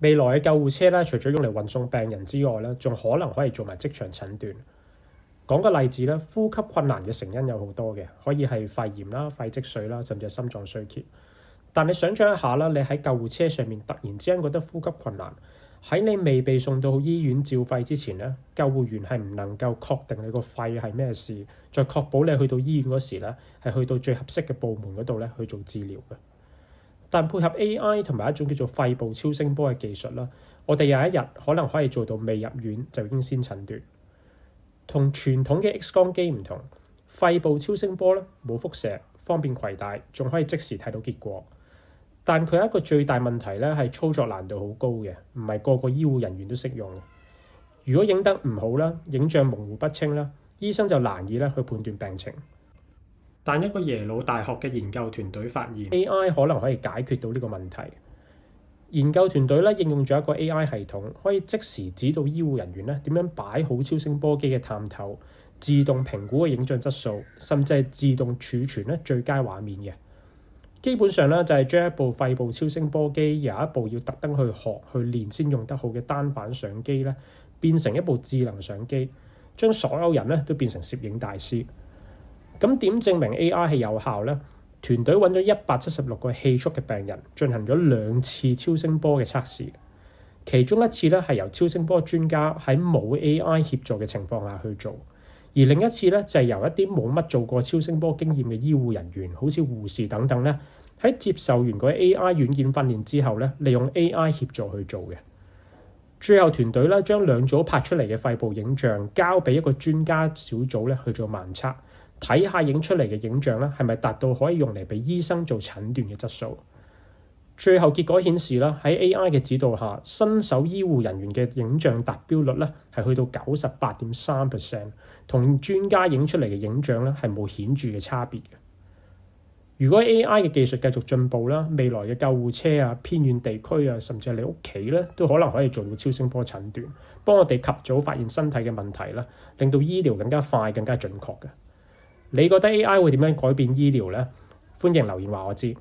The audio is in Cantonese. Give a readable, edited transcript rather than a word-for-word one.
未來嘅救護車咧，除咗用嚟運送病人之外咧，仲可以做埋即場診斷。講個例子咧，呼吸困難嘅成因有好多嘅，可以係肺炎啦、肺積水啦，甚至係心臟衰竭。但你想象一下啦，你喺救護車上面突然之間覺得呼吸困難，喺你未被送到醫院照肺之前咧，救護員係唔能夠確定你個肺係咩事，再確保你去到醫院嗰時咧，係去到最合適嘅部門嗰度咧去做治療嘅。但配合 AI 同埋一種叫做肺部超聲波嘅技術啦，我哋有一日可能可以做到未入院就已經先診斷。同傳統嘅 X 光機唔同，肺部超聲波咧冇輻射，方便攜帶，仲可以即時睇到結果。但佢有一個最大問題咧，係操作難度好高嘅，唔係個個醫護人員都識用嘅。如果影得唔好啦，影像模糊不清啦，醫生就難以咧去判斷病情。但一個耶魯大學嘅研究團隊發現 AI 可能可以解決到呢個問題。研究團隊咧應用咗一個 AI 系統，可以即時指導醫護人員咧點樣擺好超聲波機嘅探頭，自動評估嘅影像質素，甚至係自動儲存咧最佳畫面嘅。基本上咧就係將一部肺部超聲波機由一部要特登去學去練先用得好嘅單反相機咧，變成一部智能相機，將所有人咧都變成攝影大師。咁點證明 AI 係有效呢？團隊揾咗176個氣促嘅病人，進行咗2次超聲波嘅測試。其中一次咧係由超聲波專家喺冇 AI 協助嘅情況下去做，而另一次咧就係由一啲冇乜做過超聲波經驗嘅醫護人員，好似護士等等咧，喺接受完個 AI 軟件訓練之後咧，利用 AI 協助去做嘅。最後團隊咧將兩組拍出嚟嘅肺部影像交俾一個專家小組咧去做盲測，睇下影出嚟嘅影像咧係咪達到可以用嚟俾醫生做診斷嘅質素。最後結果顯示啦，喺 AI 嘅指導下，新手醫護人員嘅影像達標率咧係去到98.3%，同專家影出嚟嘅影像咧係冇顯著嘅差別嘅。如果 AI 嘅技術繼續進步啦，未來嘅救護車啊、偏遠地區啊，甚至係你屋企咧，都可能可以做到超聲波診斷，幫我哋及早發現身體嘅問題啦，令到醫療更加快、更加準確嘅。你覺得 AI 會點樣改變醫療呢？歡迎留言話我知。